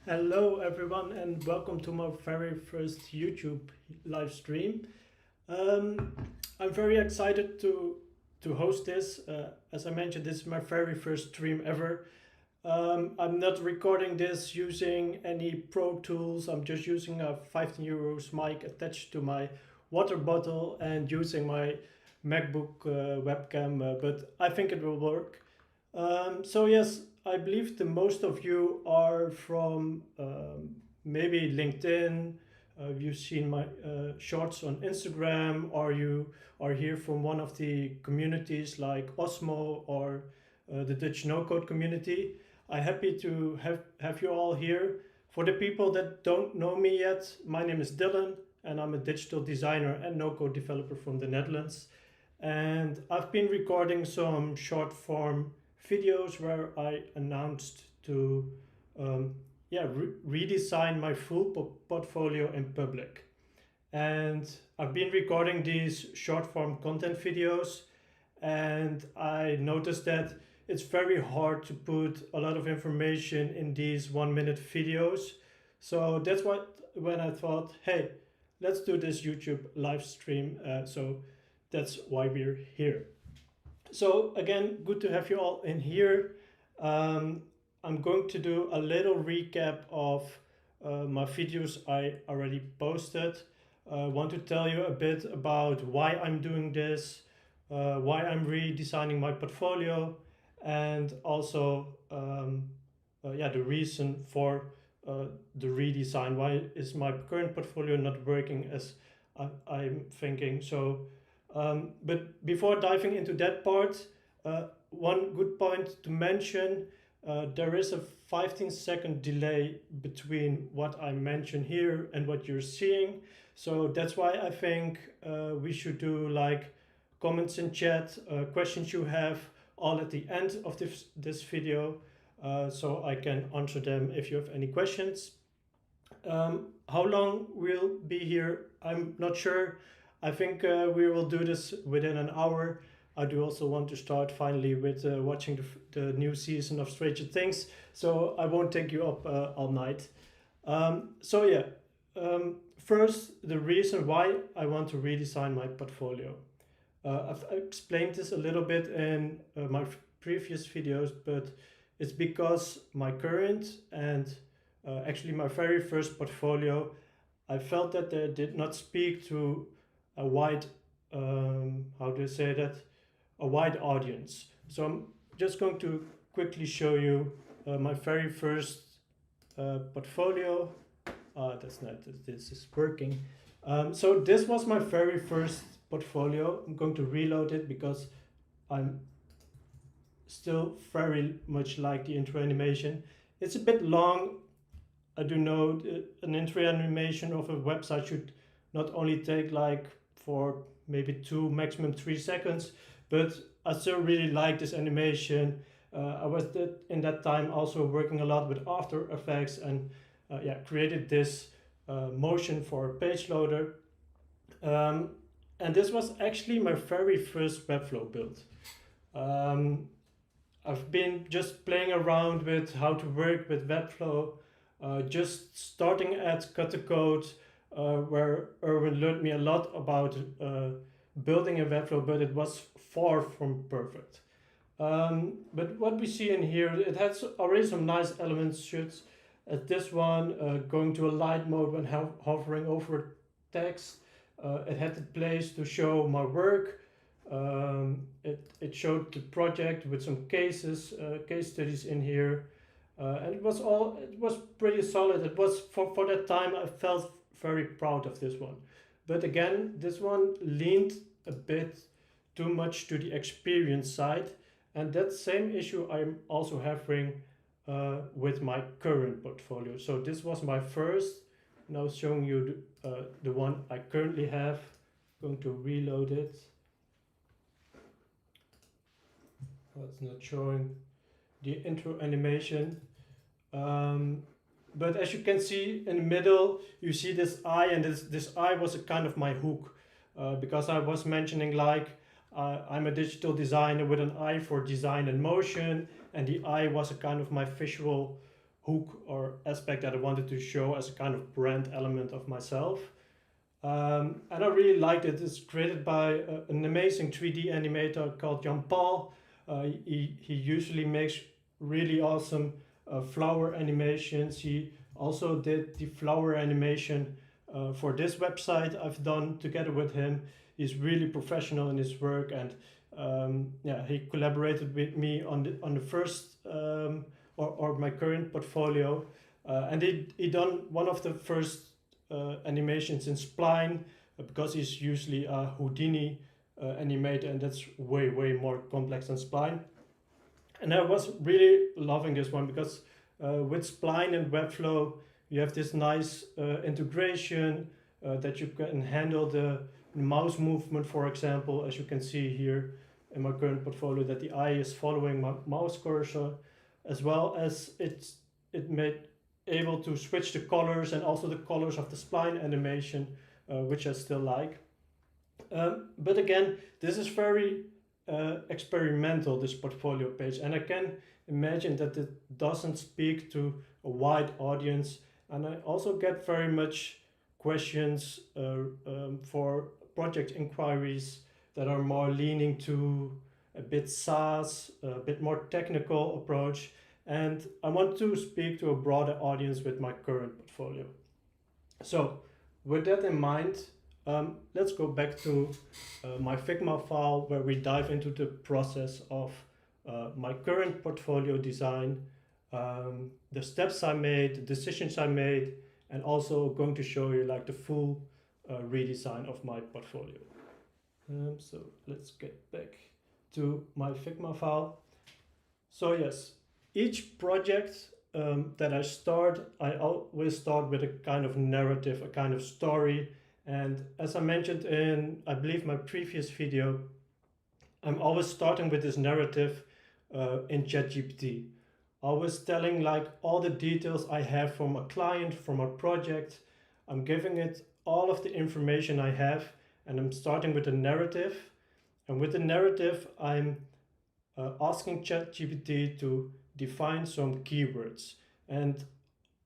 Hello, everyone, and welcome to my very first YouTube live stream. Um, I'm very excited to host this. As I mentioned, this is my very first stream ever. I'm not recording this using any pro tools. I'm just using a 15 euros mic attached to my water bottle and using my MacBook webcam, but I think it will work. So yes, I believe the most of you are from maybe LinkedIn. You've seen my shorts on Instagram, or you are here from one of the communities like Osmo or the Dutch No Code community. I'm happy to have you all here. For the people that don't know me yet, my name is Dylan, and I'm a digital designer and no code developer from the Netherlands. And I've been recording some short form videos where I announced to redesign my full portfolio in public. And I've been recording these short form content videos, and I noticed that it's very hard to put a lot of information in these 1 minute videos. So that's what when I thought, hey, let's do this YouTube live stream. So that's why we're here. So again, good to have you all in here. I'm going to do a little recap of my videos I already posted. I want to tell you a bit about why I'm doing this, why I'm redesigning my portfolio, and also the reason for the redesign. Why is my current portfolio not working as I'm thinking? But before diving into that part, one good point to mention, there is a 15-second delay between what I mention here and what you're seeing. So that's why I think we should do like comments in chat, questions you have, all at the end of this video, so I can answer them if you have any questions. How long we'll be here, I'm not sure. I think we will do this within an hour. I do also want to start finally with watching the new season of Stranger Things, so I won't take you up all night. First, the reason why I want to redesign my portfolio. I've explained this a little bit in my previous videos, but it's because my current and actually my very first portfolio, I felt that they did not speak to a wide, how do I say that, a wide audience. So I'm just going to quickly show you my very first portfolio. That's not, this is working. So this was my very first portfolio. I'm going to reload it because I'm still very much like the intro animation. It's a bit long. I do know an intro animation of a website should not only take like for maybe 2, maximum 3 seconds, but I still really like this animation. I was in that time also working a lot with After Effects and created this motion for a page loader. And this was actually my very first Webflow build. I've been just playing around with how to work with Webflow, just starting at Cut the Code, where Erwin learned me a lot about building a Webflow, but it was far from perfect. But what we see in here, it has already some nice elements. Shoots at this one, going to a light mode when hovering over text. It had the place to show my work. It showed the project with some case studies in here. And it was pretty solid. It was for that time I felt very proud of this one. But again, this one leaned a bit too much to the experience side, and that same issue I'm also having with my current portfolio. So this was my first. Now showing you the one I currently have. Going to reload it. Well, it's not showing the intro animation. But as you can see in the middle, you see this eye, and this eye was a kind of my hook, because I was mentioning like I'm a digital designer with an eye for design and motion, and the eye was a kind of my visual hook or aspect that I wanted to show as a kind of brand element of myself. And I really liked it. It's created by an amazing 3D animator called Jan Paul. He usually makes really awesome flower animations. He also did the flower animation for this website I've done together with him. He's really professional in his work, and yeah, he collaborated with me on the first or my current portfolio, and he done one of the first animations in Spline, because he's usually a Houdini animator, and that's way more complex than Spline. And I was really loving this one because with Spline and Webflow you have this nice integration that you can handle the mouse movement, for example, as you can see here in my current portfolio, that the eye is following my mouse cursor, as well as it made able to switch the colors and also the colors of the spline animation, which I still like. But again, this is very experimental, this portfolio page, and I can imagine that it doesn't speak to a wide audience, and I also get very much questions for project inquiries that are more leaning to a bit SaaS, a bit more technical approach, and I want to speak to a broader audience with my current portfolio. So with that in mind, let's go back to my Figma file, where we dive into the process of my current portfolio design, the steps I made, the decisions I made, and also going to show you like the full redesign of my portfolio. So let's get back to my Figma file. So yes, each project that I start, I always start with a kind of narrative, a kind of story. And as I mentioned in, I believe, my previous video, I'm always starting with this narrative in ChatGPT. Always telling like all the details I have from a client, from a project. I'm giving it all of the information I have, and I'm starting with a narrative. And with the narrative, I'm asking ChatGPT to define some keywords. And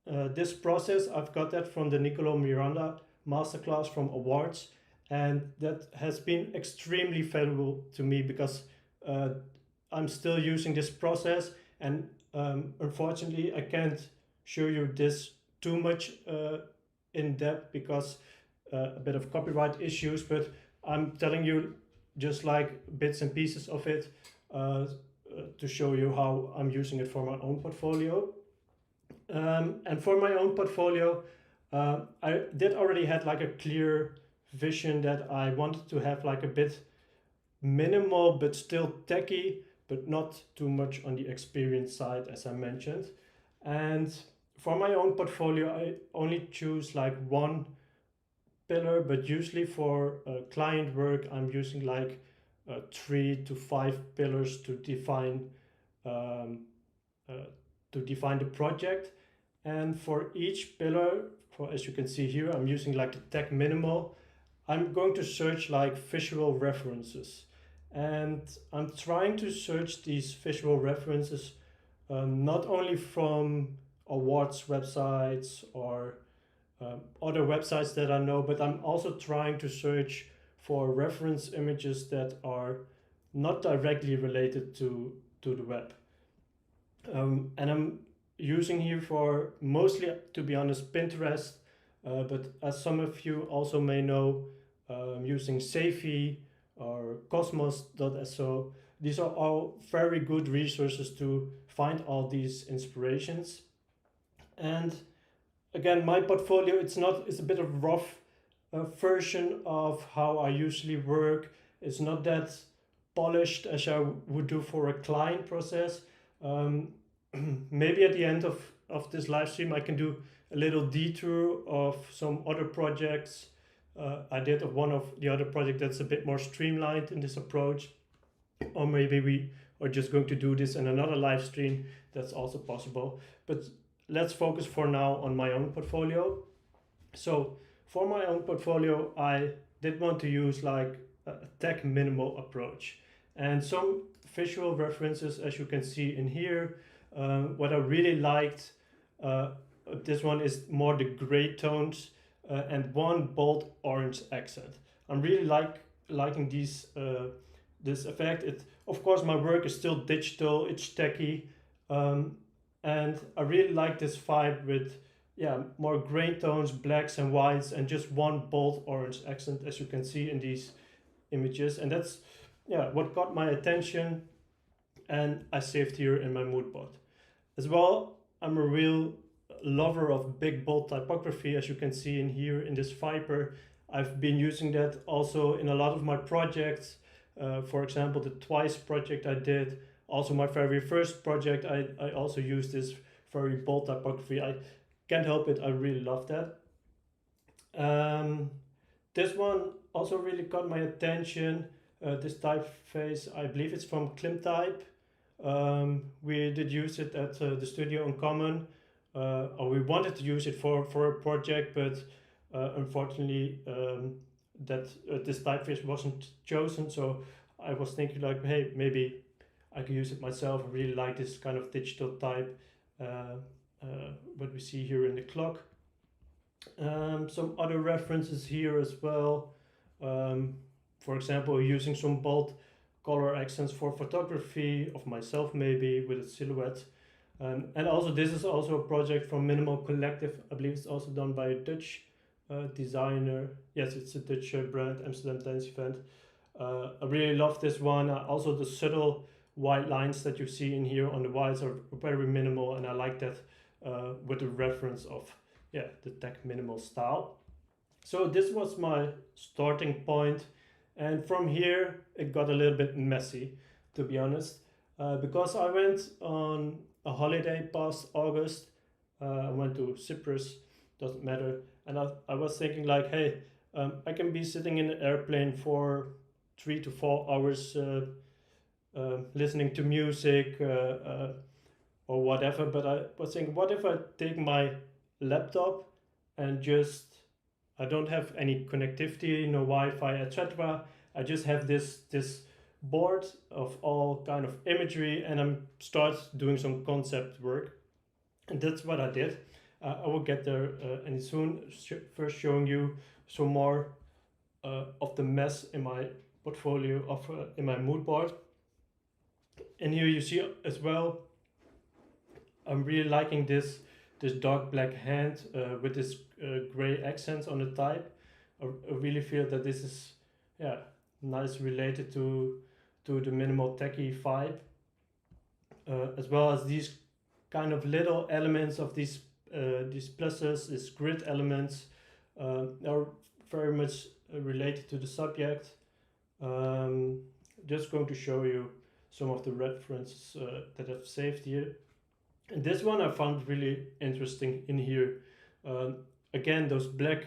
this process, I've got that from the Nicolo Miranda masterclass from Awards, and that has been extremely valuable to me because I'm still using this process, and unfortunately I can't show you this too much in depth because a bit of copyright issues, but I'm telling you just like bits and pieces of it to show you how I'm using it for my own portfolio. And for my own portfolio, I did already had like a clear vision that I wanted to have like a bit minimal but still techy, but not too much on the experience side, as I mentioned. And for my own portfolio, I only choose like one pillar, but usually for client work, I'm using like 3 to 5 pillars to define the project. And for each pillar, as you can see here, I'm using like the tech minimal. I'm going to search like visual references, and I'm trying to search these visual references not only from awards websites or other websites that I know, but I'm also trying to search for reference images that are not directly related to the web. And I'm using here for mostly, to be honest, Pinterest, but as some of you also may know, using Safety or Cosmos.so. These are all very good resources to find all these inspirations. And again, my portfolio, it's a bit of rough version of how I usually work. It's not that polished as I would do for a client process. Maybe at the end of this live stream I can do a little detour of some other projects I did, of one of the other project that's a bit more streamlined in this approach, or maybe we are just going to do this in another live stream. That's also possible, but let's focus for now on my own portfolio. So for my own portfolio, I did want to use like a tech minimal approach, and some visual references, as you can see in here. What I really liked Uh, this one is more the gray tones and one bold orange accent. I'm really liking these this effect. It, of course, my work is still digital, it's techy, um, and I really like this vibe with more gray tones, blacks and whites, and just one bold orange accent, as you can see in these images. And that's what got my attention, and I saved here in my mood board. As well, I'm a real lover of big bold typography, as you can see in here in this Viper. I've been using that also in a lot of my projects. For example, the Twice project I did, also my very first project, I also used this very bold typography. I can't help it, I really love that. This one also really got my attention. This typeface, I believe it's from Klimtype. We did use it at the studio on Common, or we wanted to use it for a project, but unfortunately that this typeface wasn't chosen. So I was thinking like, hey, maybe I could use it myself. I really like this kind of digital type, what we see here in the clock. Some other references here as well. For example, using some bold color accents for photography of myself, maybe with a silhouette. And also, this is also a project from Minimal Collective. I believe it's also done by a Dutch designer. Yes, it's a Dutch brand, Amsterdam Dance Event. I really love this one. Also, the subtle white lines that you see in here on the whites are very minimal, and I like that with the reference of the tech minimal style. So this was my starting point, and from here it got a little bit messy, to be honest, because I went on a holiday past August. I went to Cyprus, doesn't matter, and I was thinking like, hey, I can be sitting in an airplane for 3 to 4 hours listening to music or whatever, but I was thinking, what if I take my laptop and just, I don't have any connectivity, no Wi-Fi, etc. I just have this board of all kind of imagery, and I'm start doing some concept work, and that's what I did. I will get there any soon. First showing you some more of the mess in my portfolio of in my mood board. And here you see as well, I'm really liking this dark black hand with this gray accents on the type. I really feel that this is nice related to the minimal techie vibe, as well as these kind of little elements of these pluses, these grid elements are very much related to the subject. Just going to show you some of the references that I've saved here. And this one I found really interesting in here. Again, those black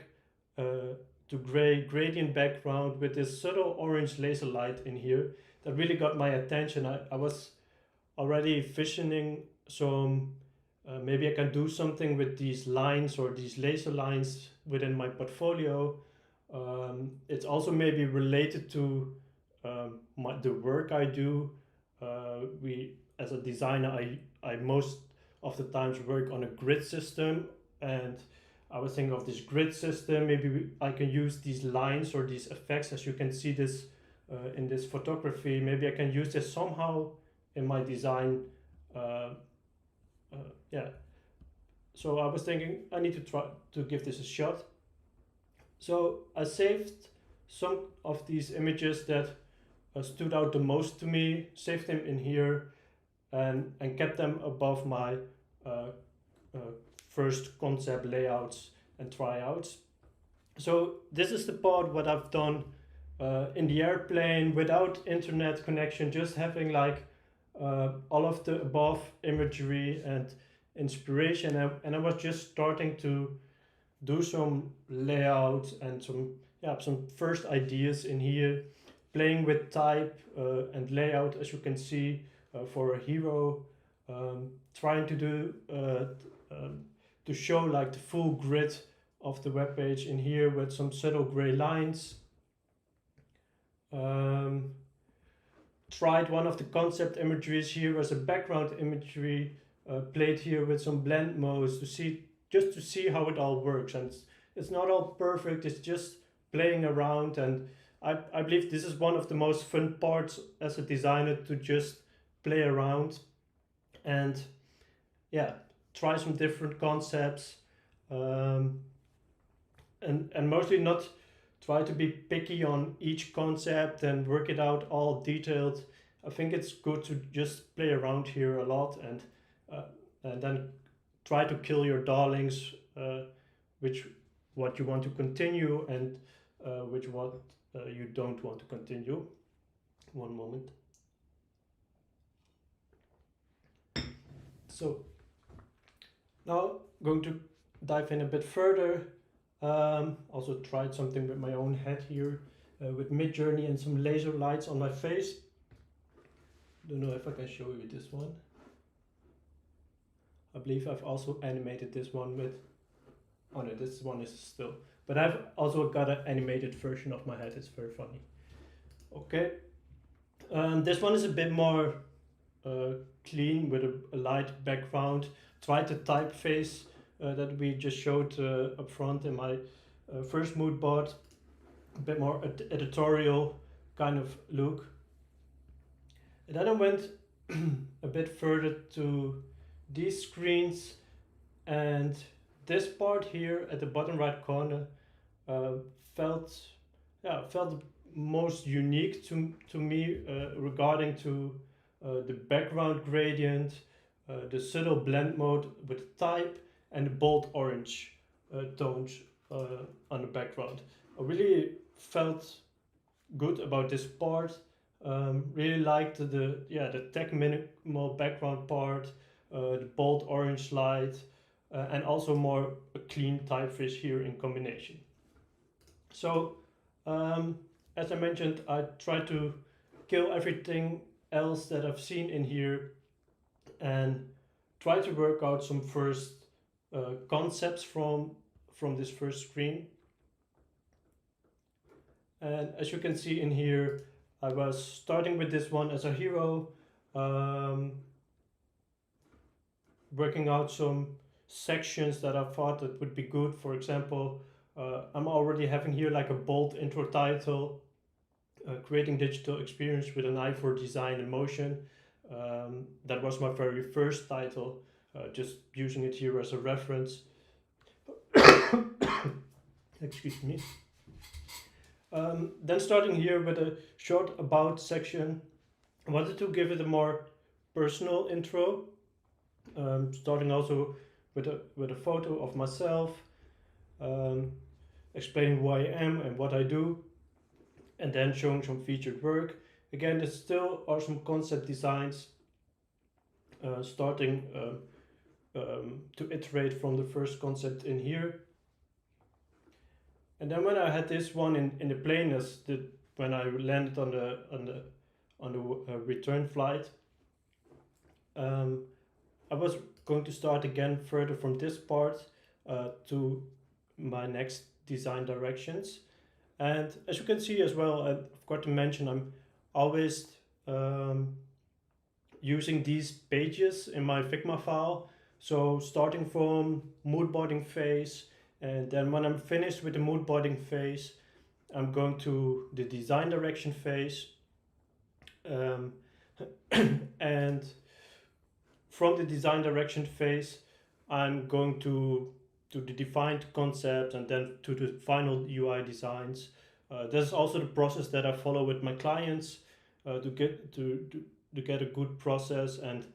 to gray gradient background with this subtle orange laser light in here that really got my attention. I was already visioning some, maybe I can do something with these lines or these laser lines within my portfolio. It's also maybe related to the work I do. As a designer, I most of the times work on a grid system, and I was thinking of this grid system. Maybe I can use these lines or these effects, as you can see this in this photography. Maybe I can use this somehow in my design. So I was thinking I need to try to give this a shot. So I saved some of these images that stood out the most to me, saved them in here, and kept them above my first concept layouts and tryouts. So this is the part what I've done in the airplane without internet connection, just having like all of the above imagery and inspiration, and I was just starting to do some layouts and some first ideas in here, playing with type and layout, as you can see, for a hero, trying to do to show like the full grid of the web page in here with some subtle gray lines. Tried one of the concept imageries here as a background imagery played here with some blend modes to see, just to see how it all works. And it's not all perfect, it's just playing around. And I believe this is one of the most fun parts as a designer, to just play around and yeah, try some different concepts, um, and mostly not try to be picky on each concept and work it out all detailed. I think it's good to just play around here a lot, uh, and then try to kill your darlings, which what you want to continue, and which what you don't want to continue. One moment. So now going to dive in a bit further. Also tried something with my own head here, with Midjourney and some laser lights on my face. Don't know if I can show you this one. I believe I've also animated this one with, oh no, this one is still, but I've also got an animated version of my head. It's very funny. Okay, this one is a bit more clean with a light background. Tried the typeface that we just showed up front in my first mood board, a bit more editorial kind of look. And then I went a bit further to these screens, and this part here at the bottom right corner felt most unique to me, regarding to the background gradient, the subtle blend mode with type, and the bold orange tones on the background. I really felt good about this part. Really liked the tech minimal background part, the bold orange light, and also more a clean typeface here in combination. So as I mentioned, I try to kill everything else that I've seen in here and try to work out some first concepts from this first screen. And as you can see in here, I was starting with this one as a hero, working out some sections that I thought that would be good. For example, I'm already having here like a bold intro title, creating digital experience with an eye for design and motion. That was my very first title, just using it here as a reference. Excuse me. Then starting here with a short about section, I wanted to give it a more personal intro, starting also with a photo of myself, explaining who I am and what I do, and then showing some featured work. Again, there still are some concept designs, starting to iterate from the first concept in here. And then when I had this one in the plane, when I landed on the return flight, I was going to start again further from this part to my next design directions. And as you can see as well, I forgot to mention, I'm always using these pages in my Figma file. So starting from moodboarding phase, and then when I'm finished with the moodboarding phase, I'm going to the design direction phase. And from the design direction phase, I'm going to the defined concept and then to the final UI designs. This is also the process that I follow with my clients, to get a good process and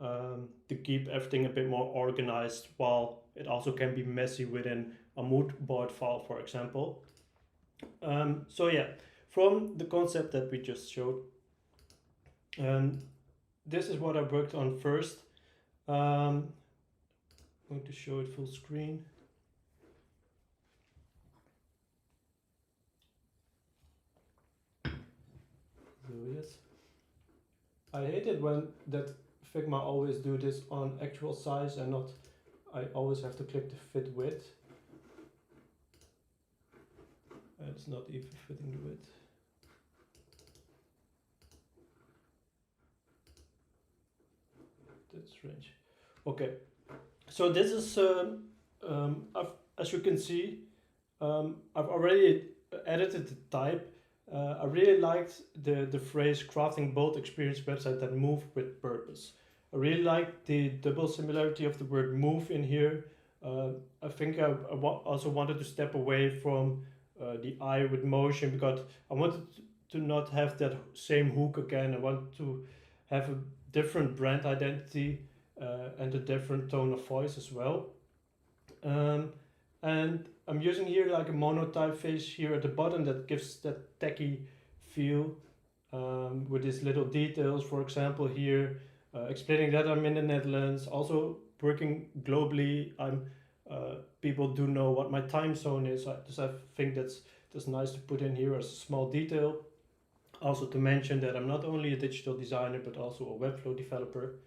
to keep everything a bit more organized, while it also can be messy within a mood board file, for example. So yeah, from the concept that we just showed, this is what I worked on first. I'm going to show it full screen. So yes, I hate it when that Figma always do this on actual size and not, I always have to click the fit width. And it's not even fitting the width. That's strange. Okay, so this is, as you can see, I've already edited the type. I really liked the phrase crafting bold experience website that move with purpose. I really like the double similarity of the word move in here. I think also wanted to step away from the eye with motion, because I wanted to not have that same hook again. I want to have a different brand identity and a different tone of voice as well. Um, and I'm using here like a mono typeface here at the bottom that gives that techie feel, with these little details. For example, here explaining that I'm in the Netherlands, also working globally. People do know what my time zone is, so I think that's nice to put in here as a small detail. Also to mention that I'm not only a digital designer but also a Webflow developer.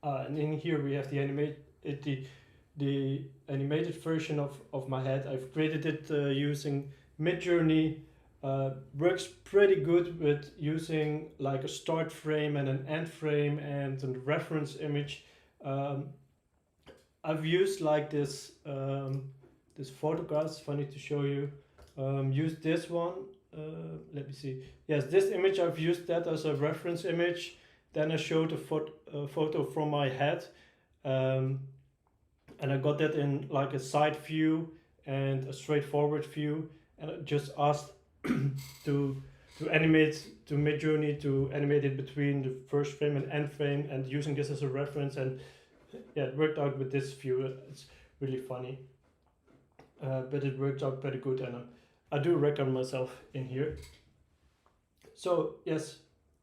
And in here we have the animated version of my head. I've created it using Midjourney. Works pretty good with using like a start frame and an end frame and a reference image. Um, I've used like this photographs. Funny to show you. Use this one. Let me see. Yes, this image, I've used that as a reference image. Then I showed a photo from my head, um, and I got that in like a side view and a straightforward view, and I just asked to animate to Midjourney to animate it between the first frame and end frame, and using this as a reference. And yeah, it worked out with this view. It's really funny, but it worked out pretty good, and I do reckon myself in here. So yes,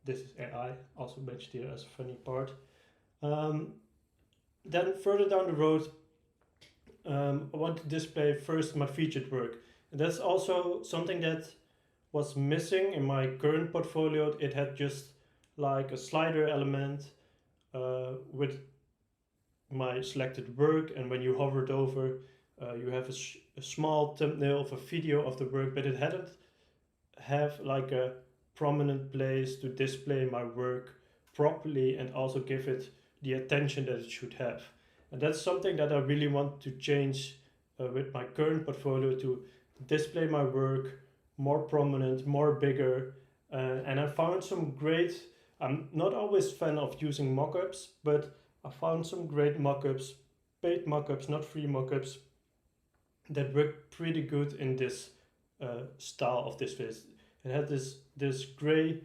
this is AI, also mentioned here as a funny part. Um, then further down the road, I want to display first my featured work. And that's also something that was missing in my current portfolio. It had just like a slider element with my selected work, and when you hovered over, you have a small thumbnail of a video of the work, but it hadn't have like a prominent place to display my work properly and also give it the attention that it should have. And that's something that I really want to change with my current portfolio, to display my work more prominent, more bigger. And I found some great, I'm not always fan of using mockups, but I found some great mockups, paid mockups, not free mockups, that work pretty good in this style of this face. It had this gray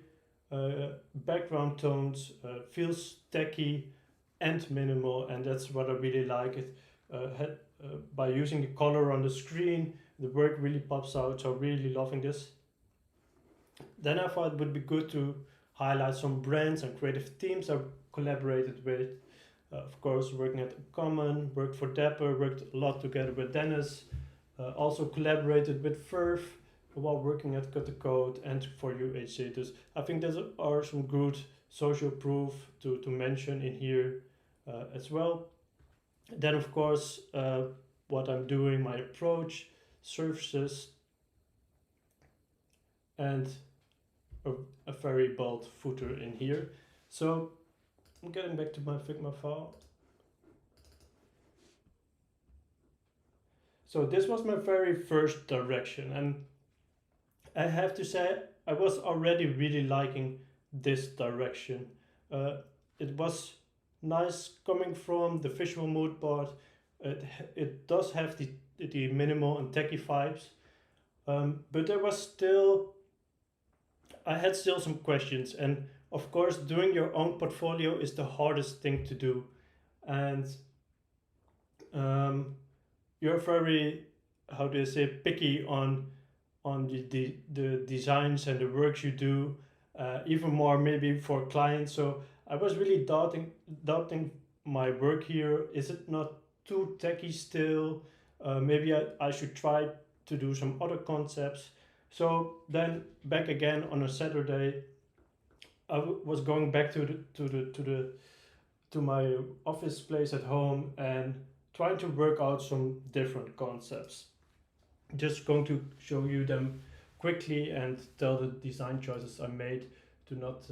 background tones, feels techy and minimal, and that's what I really like. It had by using the color on the screen, the work really pops out. So really loving this. Then I thought it would be good to highlight some brands and creative teams I've collaborated with. Of course, working at Common, worked for Dapper, worked a lot together with Dennis. Also collaborated with Verve while working at Cut the Code and for UHC. I think there are some good social proof to mention in here as well. Then, of course, what I'm doing, my approach, services, and a very bold footer in here. So I'm getting back to my Figma file. So this was my very first direction, and I have to say I was already really liking this direction. It was nice coming from the visual mood board. It does have the minimal and techie vibes, but there was still, I had still some questions. And of course, doing your own portfolio is the hardest thing to do, and you're very, how do you say, picky on the designs and the works you do, even more maybe for clients. So I was really doubting my work here. Is it not too techy still? Maybe I should try to do some other concepts. So then back again on a Saturday, I was going back to my office place at home and trying to work out some different concepts. Just going to show you them quickly and tell the design choices I made to not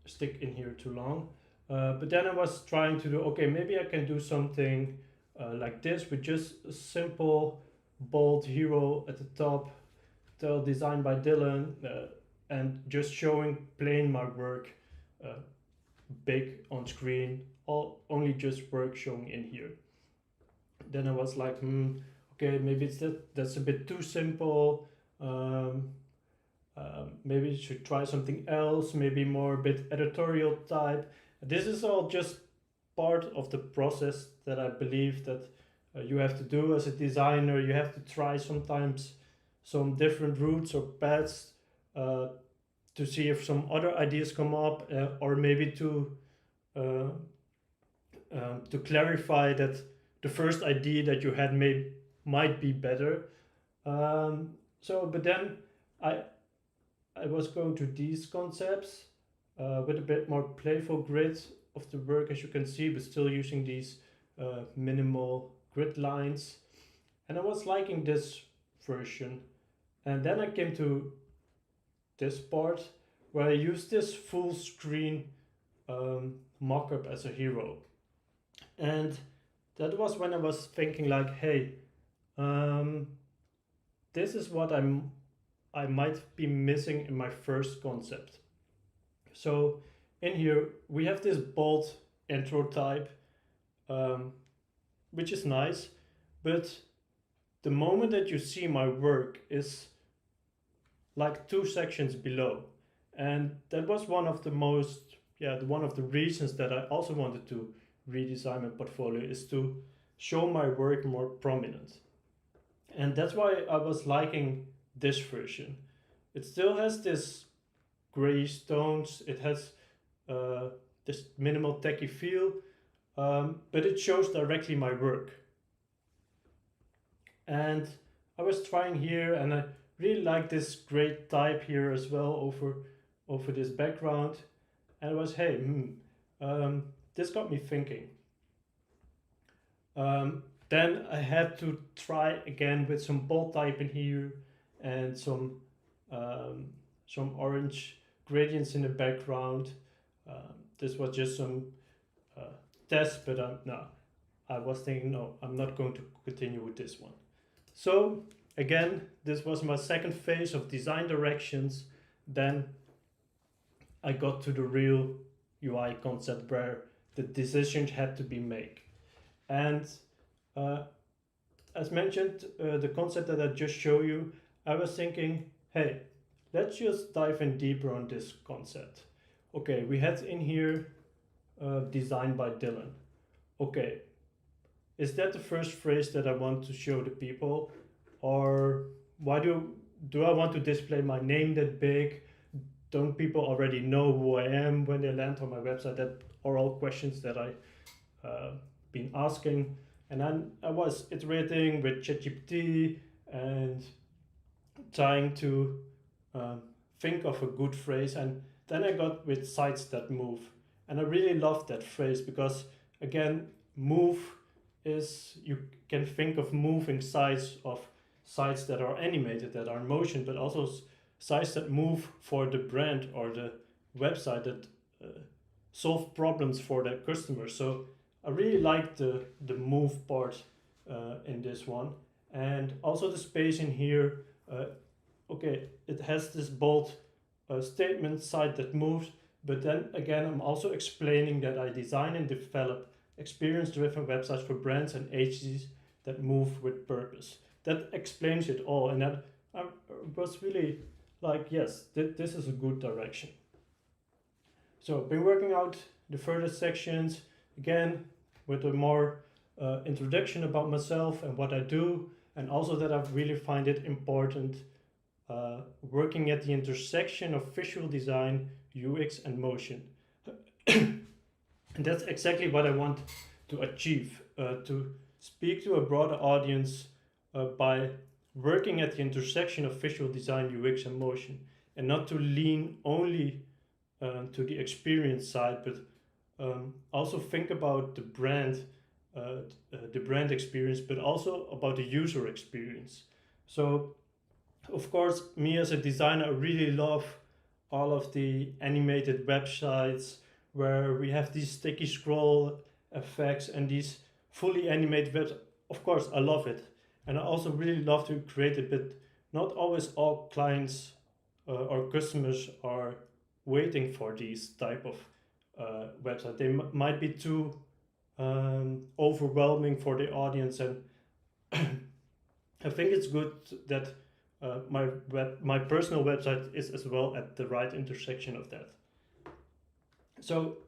stick in here too long. But then I was trying to do, okay, maybe I can do something like this with just a simple bold hero at the top, still designed by Dylan, and just showing plain my work uh, big on screen, only just work showing in here. Then I was like, okay, maybe that's a bit too simple. Um, Maybe you should try something else, maybe more a bit editorial type. This is all just part of the process that I believe that you have to do as a designer. You have to try sometimes some different routes or paths uh, to see if some other ideas come up, or maybe uh, to clarify that the first idea that you had might be better. But then I I was going to these concepts with a bit more playful grid of the work, as you can see, but still using these minimal grid lines. And I was liking this version. And then I came to this part where I used this full screen mock-up as a hero. And that was when I was thinking like, hey, um, this is what I might be missing in my first concept. So in here we have this bold intro type, um, which is nice, but the moment that you see my work is like 2 sections below, and that was one of the one of the reasons that I also wanted to redesign my portfolio, is to show my work more prominent. And that's why I was liking this version. It still has this gray stones, it has this minimal techie feel, but it shows directly my work. And I was trying here, and I really like this gray type here as well over this background. And it was, hey, this got me thinking. Then I had to try again with some bold type in here and some orange gradients in the background. This was just some test, but no, I was thinking, no, I'm not going to continue with this one. So again, this was my second phase of design directions. Then I got to the real UI concept where the decisions had to be made. And as mentioned, the concept that I just showed you, I was thinking, hey, let's just dive in deeper on this concept. Okay, we had in here designed by Dylan. Okay, is that the first phrase that I want to show the people? Or why do I want to display my name that big? Don't people already know who I am when they land on my website? That are all questions that I been asking. And then I was iterating with ChatGPT and trying to think of a good phrase. And then I got with sites that move. And I really love that phrase because, again, move is, you can think of moving sites of sites that are animated, that are in motion, but also sites that move for the brand or the website that solve problems for their customers. So I really like the move part in this one. And also the space in here, okay, it has this bold statement site that moves, but then again, I'm also explaining that I design and develop experience-driven websites for brands and agencies that move with purpose. That explains it all, and that I was really like, yes, this is a good direction. So I've been working out the further sections, again, with a more introduction about myself and what I do, and also that I really find it important working at the intersection of visual design, UX, and motion. And that's exactly what I want to achieve, to speak to a broader audience by working at the intersection of visual design, UX, and motion, and not to lean only to the experience side, but also think about the brand experience, but also about the user experience. So, of course, me as a designer, I really love all of the animated websites where we have these sticky scroll effects and these fully animated webs. Of course, I love it. And I also really love to create it, but not always all clients or customers are waiting for these type of websites. They might be too overwhelming for the audience, and I think it's good that my personal website is as well at the right intersection of that. So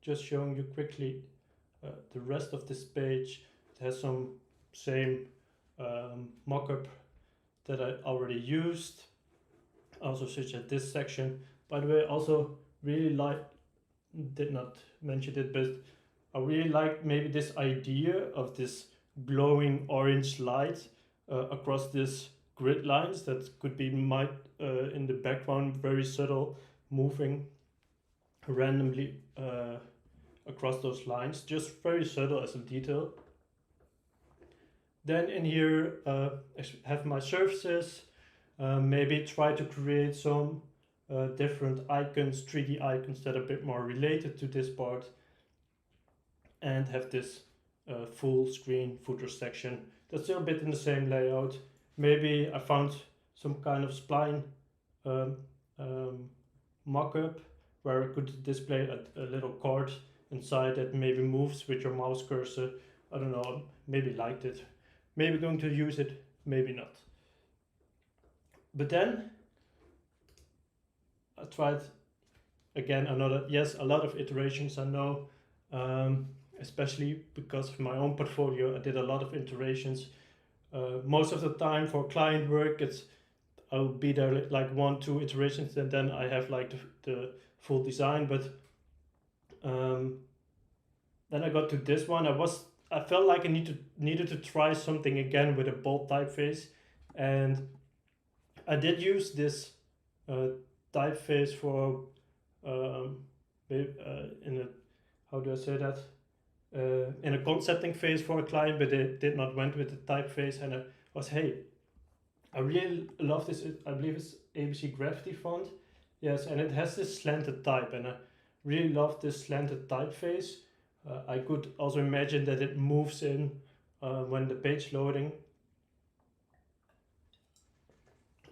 just showing you quickly the rest of this page. It has some same mockup that I already used, also such as this section. By the way, I also really did not mention it, but I really like maybe this idea of this glowing orange light across this grid lines that could be in the background, very subtle, moving randomly across those lines, just very subtle as a detail. Then in here I have my surfaces, maybe try to create some different icons, 3D icons that are a bit more related to this part, and have this full screen footer section that's still a bit in the same layout. Maybe I found some kind of spline mock-up where I could display a little card inside that maybe moves with your mouse cursor. I don't know, maybe liked it, maybe going to use it, maybe not. But then I tried again a lot of iterations. I know, especially because of my own portfolio, I did a lot of iterations. Most of the time for client work, I'll be there like 1-2 iterations, and then I have like the full design. But then I got to this one. I felt like I needed to try something again with a bold typeface, and I did use this typeface for in a, how do I say that, in a concepting phase for a client, but they did not went with the typeface, and I was, hey, I really love this. I believe it's ABC Gravity font, yes, and it has this slanted type, and I really love this slanted typeface. I could also imagine that it moves in when the page loading,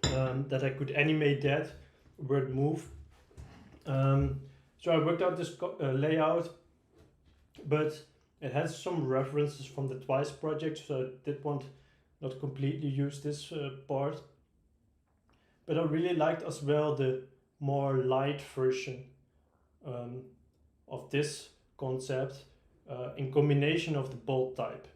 that I could animate that word move. So I worked out this layout, but it has some references from the Twice project, so I did not completely use this part. But I really liked as well the more light version of this concept in combination of the bold type.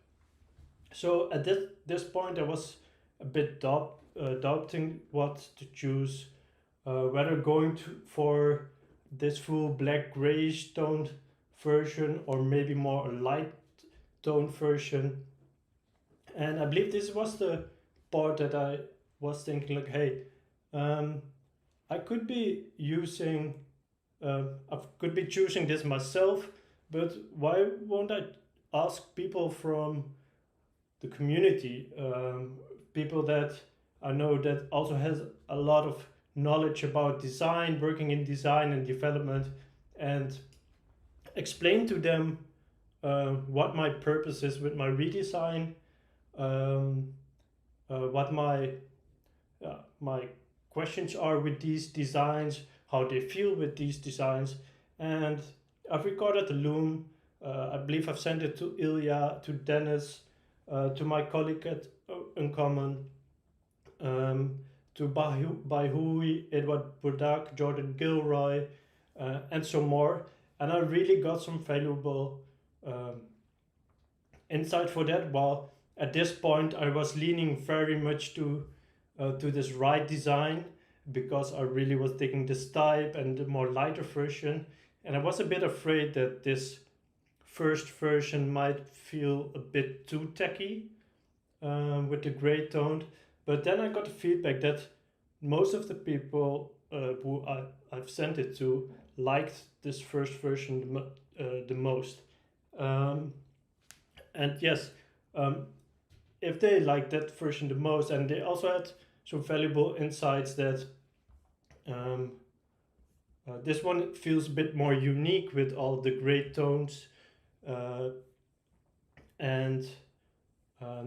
So at this point I was a bit doubting what to choose, whether going for this full black grayish toned version or maybe more a light toned version. And I believe this was the part that I was thinking like, hey, I could be using, I could be choosing this myself, but why won't I ask people from the community, people that I know that also has a lot of knowledge about design, working in design and development, and explain to them what my purpose is with my redesign, what my questions are with these designs, how they feel with these designs. And I've recorded the Loom. I believe I've sent it to Ilya, to Dennis, to my colleague at Uncommon, to Baihui, Edward Burdak, Jordan Gilroy, and some more. And I really got some valuable insight for that. While at this point I was leaning very much to this right design, because I really was digging this type and the more lighter version, and I was a bit afraid that this first version might feel a bit too tacky with the gray tone. But then I got the feedback that most of the people who I've sent it to liked this first version the most. And yes, if they liked that version the most, and they also had some valuable insights that This one feels a bit more unique with all the gray tones uh, and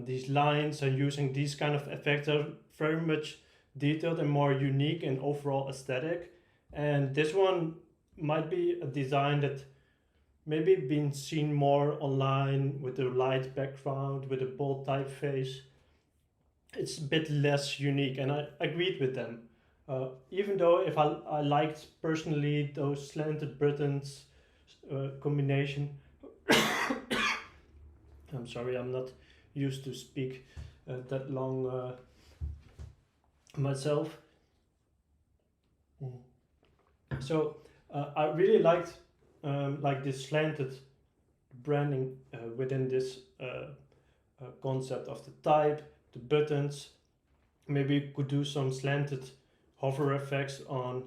these lines, and using these kind of effects are very much detailed and more unique and overall aesthetic. And this one might be a design that maybe been seen more online with a light background, with a bold typeface. It's a bit less unique, and I agreed with them. Even though if I liked personally those slanted buttons combination, I'm sorry, I'm not used to speak that long myself. So I really liked like this slanted branding within this concept of the type, the buttons. Maybe you could do some slanted hover effects on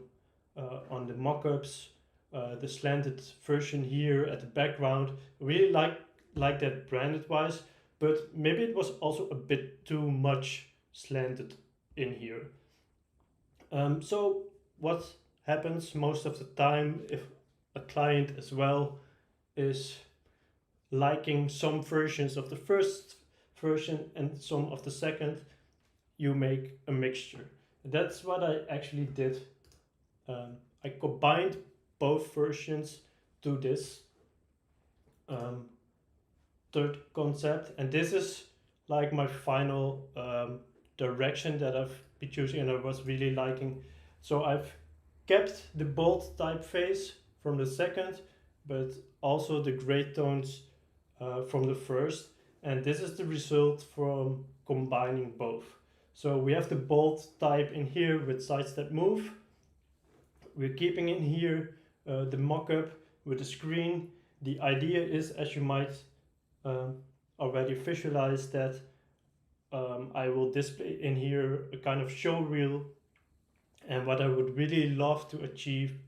the mockups. The slanted version here at the background. Really like that branded wise, but maybe it was also a bit too much slanted in here. So what happens most of the time if a client as well is liking some versions of the first version and some of the second, you make a mixture. That's what I actually did. I combined both versions to this third concept, and this is like my final direction that I've been choosing and I was really liking. So I've kept the bold typeface from the second, but also the gray tones from the first, and this is the result from combining both. So we have the bold type in here with sides that move. We're keeping in here the mockup with the screen. The idea is, as you might already visualize, that I will display in here a kind of show reel. And what I would really love to achieve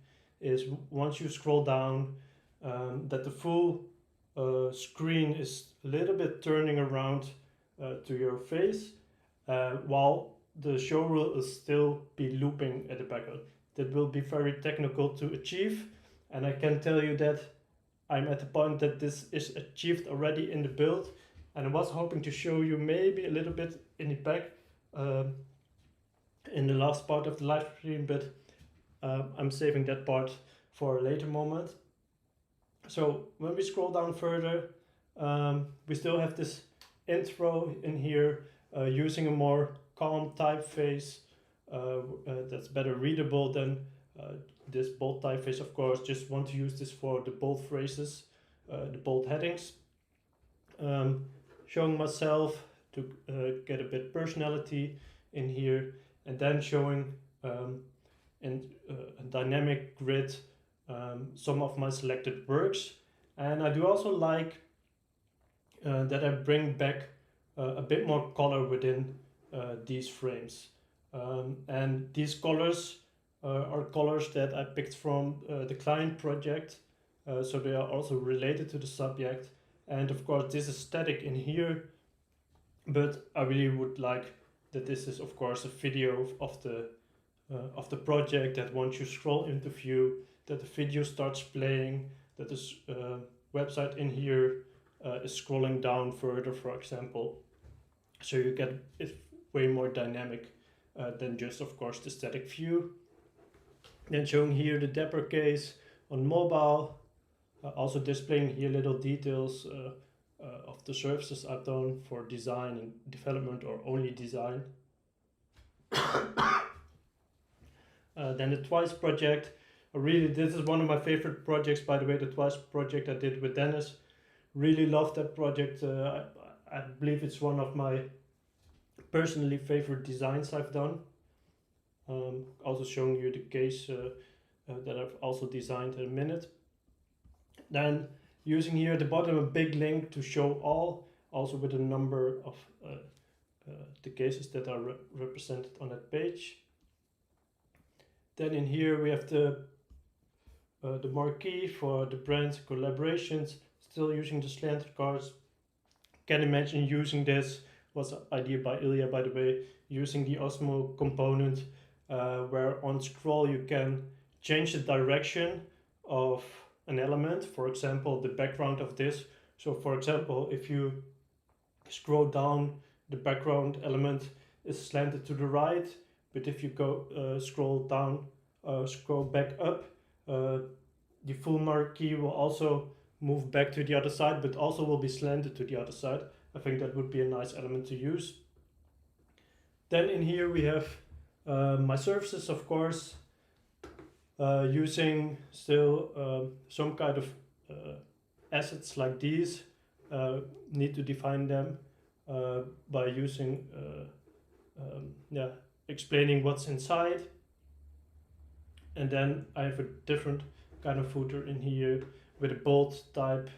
is once you scroll down, that the full screen is a little bit turning around to your face, while the show reel is still be looping at the background. That will be very technical to achieve, and I can tell you that I'm at the point that this is achieved already in the build, and I was hoping to show you maybe a little bit in the back in the last part of the live stream, but I'm saving that part for a later moment. So when we scroll down further, we still have this intro in here using a more calm typeface that's better readable than this bold typeface. Of course, just want to use this for the bold phrases, the bold headings. Showing myself to get a bit personality in here, and then showing in a dynamic grid some of my selected works. And I do also like that I bring back a bit more color within these frames. And these colors are colors that I picked from the client project, so they are also related to the subject. And of course this is static in here, but I really would like that this is of course a video of the project, that once you scroll into view, that the video starts playing, that this website in here is scrolling down further, for example. So you get it way more dynamic than just of course the static view. Then showing here the Dapper case on mobile, also displaying here little details of the services I've done for design and development, or only design. Then the Twice project. Really, this is one of my favorite projects, by the way, the Twice project I did with Dennis. Really love that project. I believe it's one of my personally favorite designs I've done. Also showing you the case that I've also designed in a minute. Then using here at the bottom a big link to show all, also with a number of the cases that are represented on that page. Then in here we have the marquee for the brand collaborations, still using the slanted cards. Can imagine using this, was an idea by Ilya, by the way, using the Osmo component, where on scroll you can change the direction of an element, for example, the background of this. So for example, if you scroll down, the background element is slanted to the right, but if you go scroll down, scroll back up, the full marquee will also move back to the other side, but also will be slanted to the other side. I think that would be a nice element to use. Then in here we have my surfaces, of course, using still some kind of assets like these. Need to define them by using explaining what's inside. And then I have a different kind of footer in here with a bold type,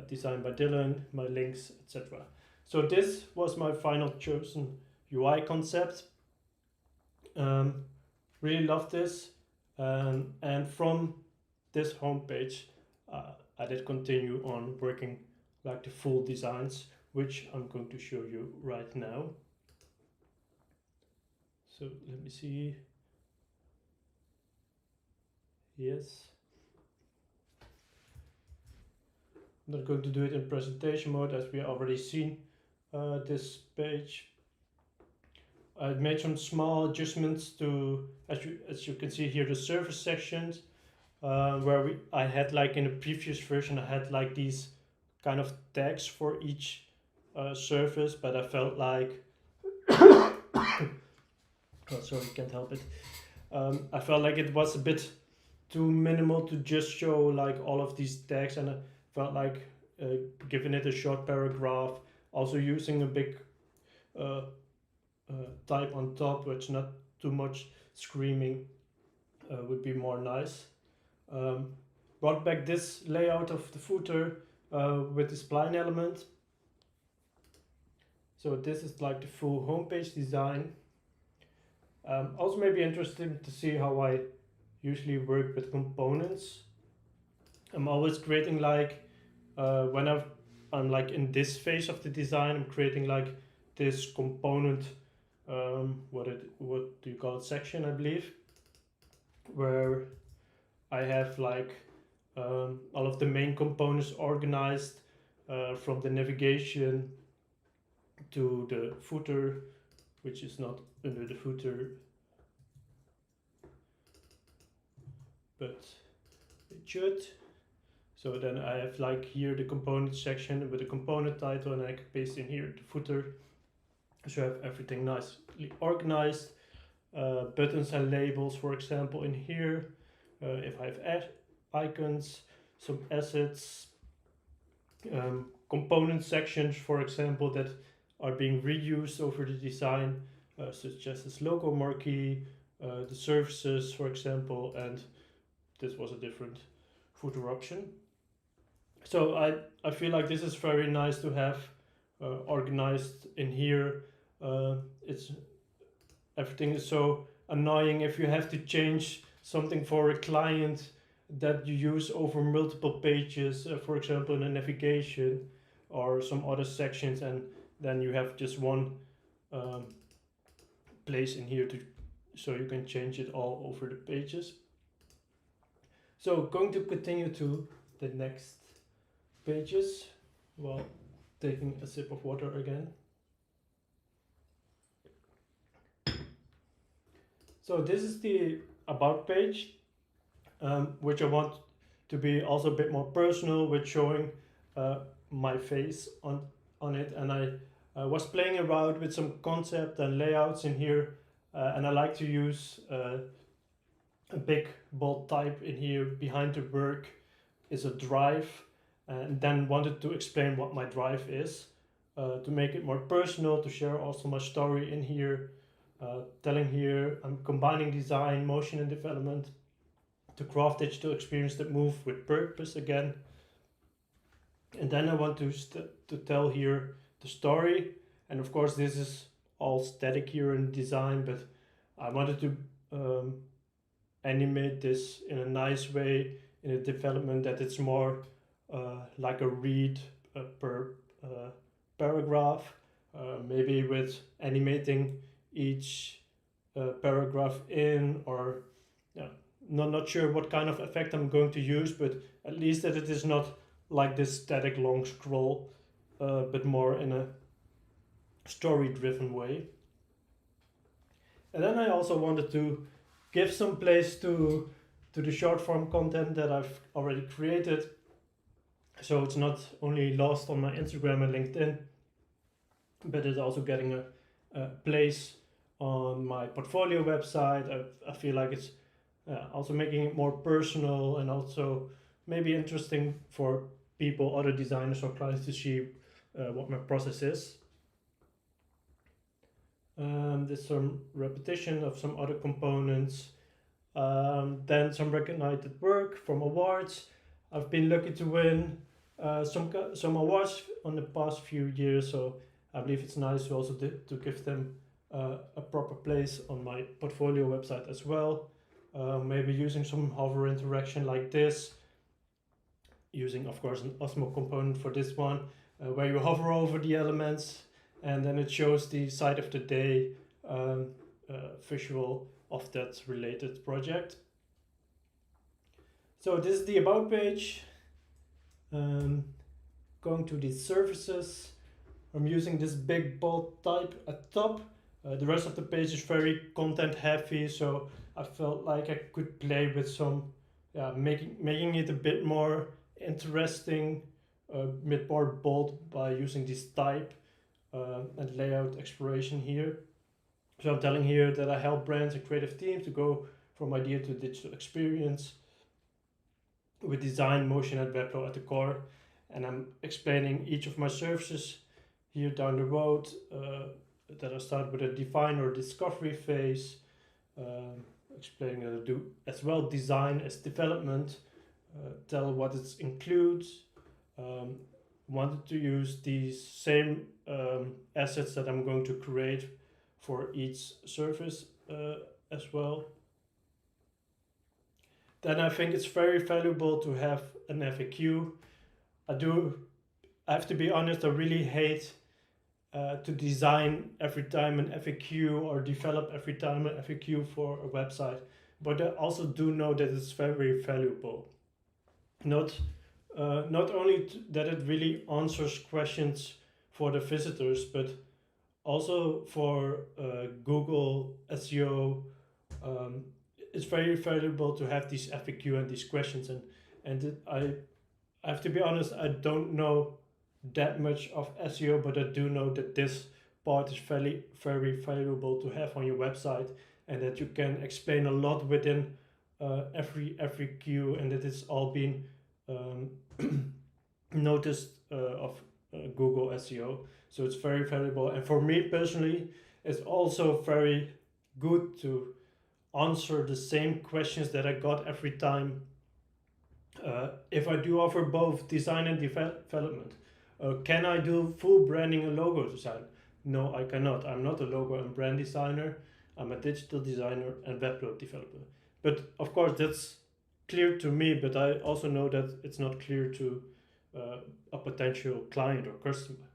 designed by Dylan, my links, etc. So this was my final chosen UI concept. Really love this, and from this homepage I did continue on working like the full designs, which I'm going to show you right now. So let me see. Yes. I'm not going to do it in presentation mode as we already seen this page. I made some small adjustments to, as you can see here, the surface sections, where I had like in the previous version I had like these kind of tags for each surface, but I felt like oh sorry, can't help it. I felt like it was a bit too minimal to just show like all of these tags, and I felt like giving it a short paragraph, also using a big type on top, which not too much screaming, would be more nice. Brought back this layout of the footer with the spline element. So this is like the full homepage design. Also maybe interesting to see how I usually work with components. I'm always creating like when I'm like in this phase of the design, I'm creating like this component, what do you call it, section, I believe, where I have like all of the main components organized from the navigation to the footer, which is not under the footer, but it should. So then I have like here the component section with the component title, and I can paste in here the footer. So I have everything nicely organized. Buttons and labels, for example, in here. If I have icons, some assets, component sections, for example, that are being reused over the design, such as this logo marquee, the surfaces, for example, and this was a different footer option. So I feel like this is very nice to have organized in here. It's everything is so annoying if you have to change something for a client that you use over multiple pages, for example in a navigation or some other sections, and then you have just one place in here to so you can change it all over the pages. So going to continue to the next pages while taking a sip of water again. So this is the about page, which I want to be also a bit more personal, with showing my face on it. And I was playing around with some concept and layouts in here, and I like to use a big bold type in here. Behind the work is a drive, and then wanted to explain what my drive is, to make it more personal, to share also my story in here. Telling here I'm combining design, motion and development to craft digital experience that move with purpose again. And then I want to tell here the story, and of course this is all static here in design, but I wanted to animate this in a nice way in a development that it's more like a read per paragraph, maybe with animating each paragraph in, or not sure what kind of effect I'm going to use, but at least that it is not like this static long scroll, but more in a story-driven way. And then I also wanted to give some place to the short form content that I've already created, so it's not only lost on my Instagram and LinkedIn, but it's also getting a place on my portfolio website. I feel like it's also making it more personal and also maybe interesting for people, other designers or clients to see what my process is. There's some repetition of some other components. Then some recognized work from awards. I've been lucky to win some awards on the past few years, so I believe it's nice to also to give them a proper place on my portfolio website as well. Maybe using some hover interaction like this, using of course an Osmo component for this one, where you hover over the elements and then it shows the side of the day visual of that related project. So this is the about page. Going to the services, I'm using this big bold type at top. The rest of the page is very content heavy, so I felt like I could play with some, making it a bit more interesting, a bit more bold by using this type and layout exploration here. So I'm telling here that I help brands and creative teams to go from idea to digital experience with design, motion, and webflow at the core. And I'm explaining each of my services here down the road that I start with a define or discovery phase, explaining that I do as well design as development, tell what it includes, wanted to use these same assets that I'm going to create for each service as well. Then I think it's very valuable to have an FAQ. I have to be honest, I really hate to design every time an FAQ or develop every time an FAQ for a website, but I also do know that it's very valuable. Not only that it really answers questions for the visitors, but also for Google SEO. It's very valuable to have these FAQ and these questions, and I have to be honest, I don't know that much of SEO, but I do know that this part is very valuable to have on your website, and that you can explain a lot within every FAQ, and that it's all been noticed of Google SEO. So it's very valuable, and for me personally, it's also very good to answer the same questions that I got every time. If I do offer both design and development, can I do full branding and logo design? No, I cannot. I'm not a logo and brand designer. I'm a digital designer and website developer. But of course, that's clear to me, but I also know that it's not clear to a potential client or customer.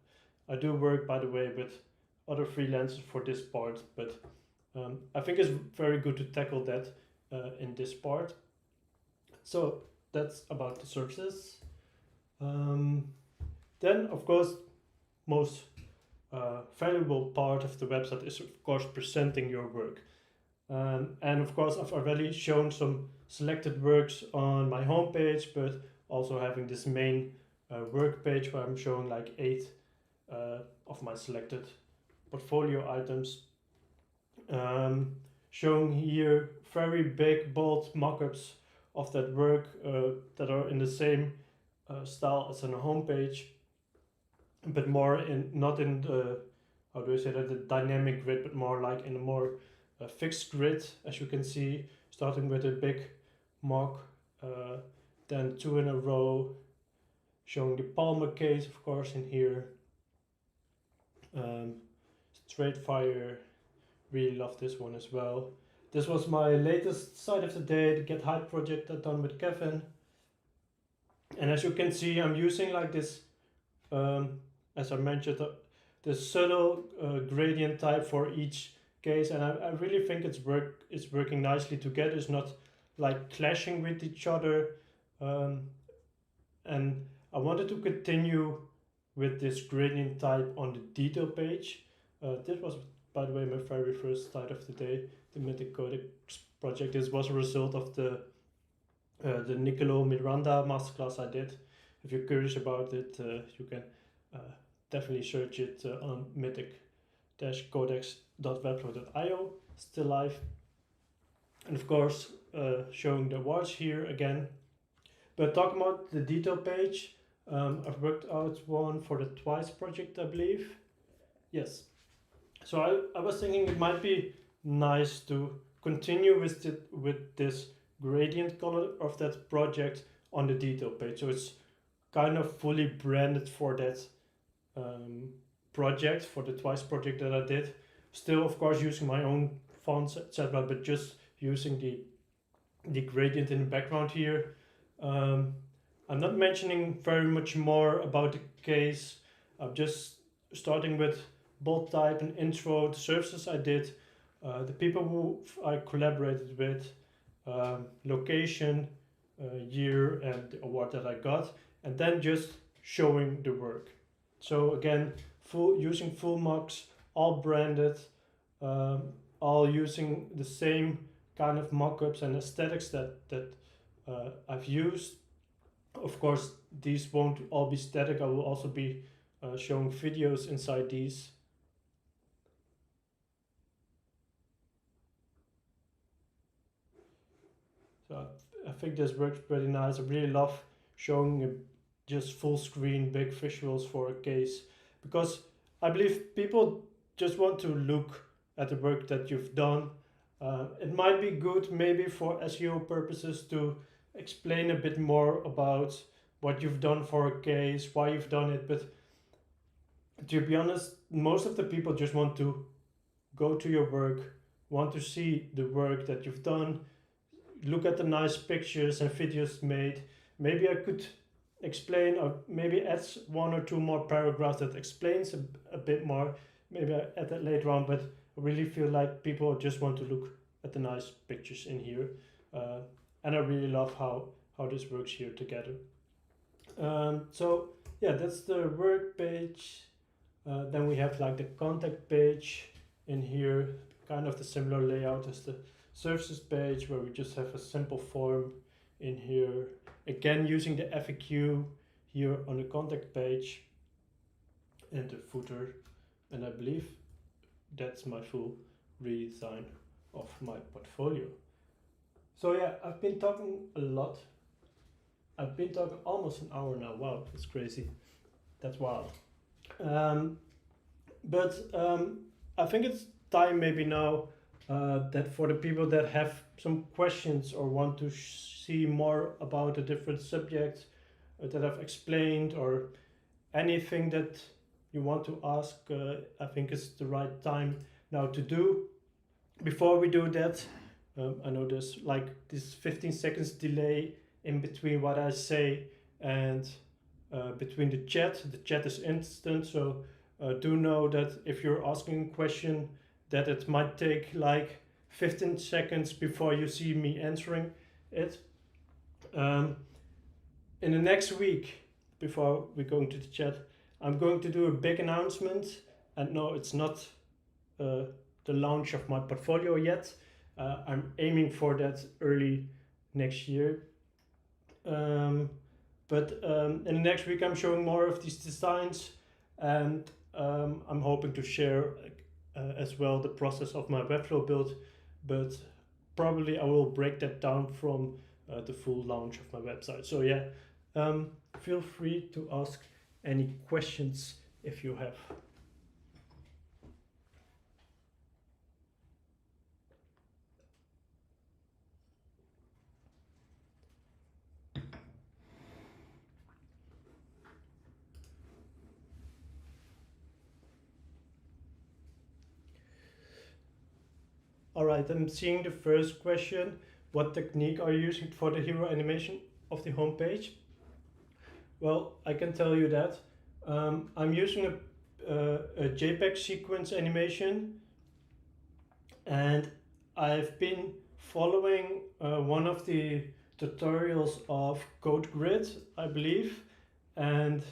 I do work, by the way, with other freelancers for this part, but I think it's very good to tackle that in this part. So that's about the services. Then, of course, most valuable part of the website is, of course, presenting your work. And of course, I've already shown some selected works on my homepage, but also having this main work page where I'm showing like 8 of my selected portfolio items. Showing here very big, bold mock-ups of that work that are in the same style as on a homepage, but more not in the, how do I say that, the dynamic grid, but more like in a more fixed grid, as you can see, starting with a big mock, then 2 in a row, showing the Palmer case, of course, in here. Straight fire, really love this one as well. This was my latest site of the day, the Get Hype project I've done with Kevin. And as you can see, I'm using like this, as I mentioned, this subtle gradient type for each case, and I really think it's working nicely together. It's not like clashing with each other, and I wanted to continue with this gradient type on the detail page. This was, by the way, my very first slide of the day, the Mythic Codex project. This was a result of the Niccolo Miranda masterclass I did. If you're curious about it, you can definitely search it on mythic-codex.webflow.io, still live. And of course, showing the awards here again. But talking about the detail page, I've worked out one for the Twice project, I believe. Yes. So I was thinking it might be nice to continue with this gradient color of that project on the detail page. So it's kind of fully branded for that project, for the Twice project that I did. Still, of course, using my own fonts, etc., but just using the gradient in the background here. I'm not mentioning very much more about the case. I'm just starting with bold type and intro, the services I did, the people who I collaborated with, location, year, and the award that I got, and then just showing the work. So again, using full mocks, all branded, all using the same kind of mockups and aesthetics that I've used. Of course, these won't all be static. I will also be showing videos inside these. So I think this works pretty nice. I really love showing just full screen big visuals for a case, because I believe people just want to look at the work that you've done. It might be good maybe for SEO purposes to explain a bit more about what you've done for a case, why you've done it, but to be honest, most of the people just want to go to your work, want to see the work that you've done, look at the nice pictures and videos made. Maybe I could explain, or maybe add one or two more paragraphs that explains a bit more. Maybe I add that later on, but I really feel like people just want to look at the nice pictures in here. And I really love how this works here together. So yeah, that's the work page. Then we have like the contact page in here, kind of the similar layout as the services page, where we just have a simple form in here. Again, using the FAQ here on the contact page and the footer. And I believe that's my full redesign of my portfolio. So yeah, I've been talking a lot. I've been talking almost an hour now. Wow, that's crazy. That's wild. But I think it's time maybe now that for the people that have some questions or want to see more about a different subject that I've explained, or anything that you want to ask, I think it's the right time now to do. Before we do that, I know there's like this 15 seconds delay in between what I say and between the chat. The chat is instant, so do know that if you're asking a question, that it might take like 15 seconds before you see me answering it. In the next week, before we go into the chat, I'm going to do a big announcement. And no, it's not the launch of my portfolio yet. I'm aiming for that early next year. But in the next week, I'm showing more of these designs, and I'm hoping to share as well the process of my Webflow build, but probably I will break that down from the full launch of my website. So yeah, feel free to ask any questions if you have. All right, I'm seeing the first question. What technique are you using for the hero animation of the homepage? Well, I can tell you that. I'm using a JPEG sequence animation, and I've been following one of the tutorials of Code Grid, I believe, and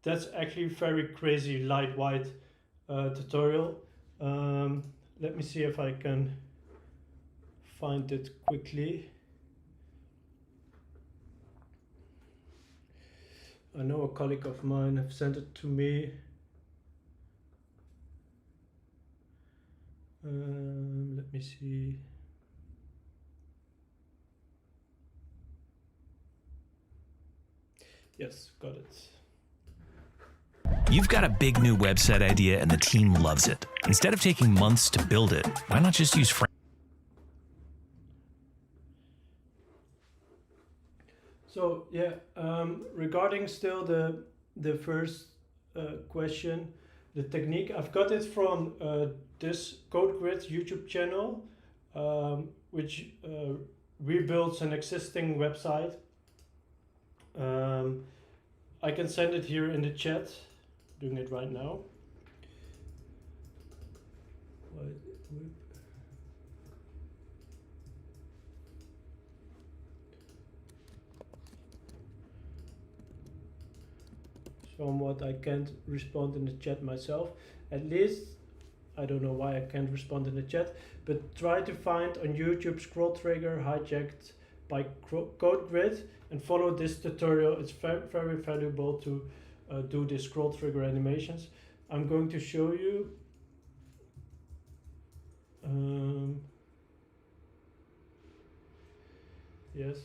that's actually very crazy lightweight tutorial. Let me see if I can find it quickly. I know a colleague of mine have sent it to me. Let me see. Yes, got it. You've got a big new website idea and the team loves it. Instead of taking months to build it, why not just use So yeah, regarding still the first question, the technique, I've got it from this Code Grid YouTube channel, which rebuilds an existing website. I can send it here in the chat, doing it right now. Somewhat I can't respond in the chat myself. At least, I don't know why I can't respond in the chat, but try to find on YouTube Scroll Trigger hijacked by Code Grid and follow this tutorial. It's very valuable to do the scroll trigger animations. I'm going to show you. Yes.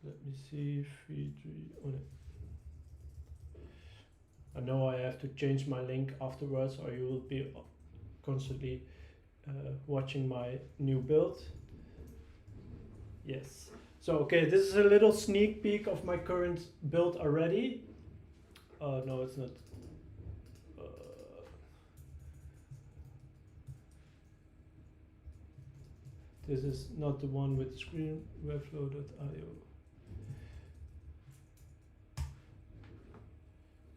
Let me see. 3, 3 on it. I know I have to change my link afterwards, or you will be constantly watching my new build. Yes. So okay, this is a little sneak peek of my current build already. No, it's not. This is not the one with screen webflow.io.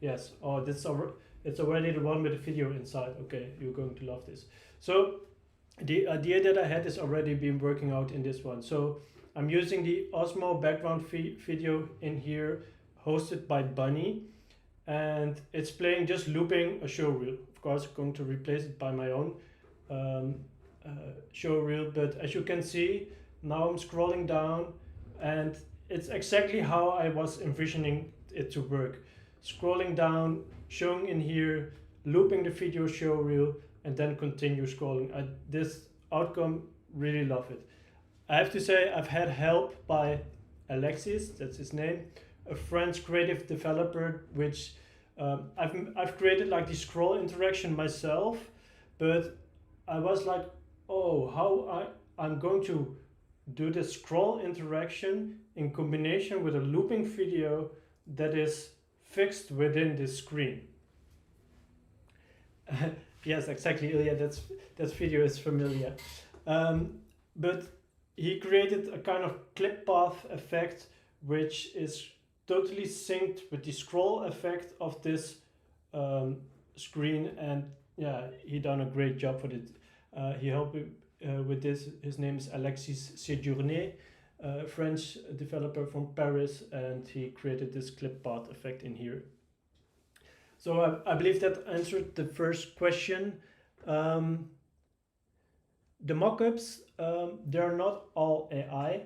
Yes. Oh, it's already the one with the video inside. Okay, you're going to love this. So the idea that I had is already been working out in this one. So I'm using the Osmo background video in here, hosted by Bunny, and it's playing, just looping a show reel. Of course, I'm going to replace it by my own show reel, but as you can see, now I'm scrolling down, and it's exactly how I was envisioning it to work. Scrolling down, showing in here, looping the video show reel, and then continue scrolling. This outcome, really love it. I have to say, I've had help by Alexis, that's his name, a French creative developer, which I've created like the scroll interaction myself, but I was like, oh, how I'm going to do the scroll interaction in combination with a looping video that is fixed within the screen. Yes, exactly, Ilya, that video is familiar. But he created a kind of clip path effect, which is totally synced with the scroll effect of this screen, and yeah, he done a great job with it. He helped me with this. His name is Alexis Séjourné, French developer from Paris, and he created this clip path effect in here. So I believe that answered the first question. The mockups, they're not all AI.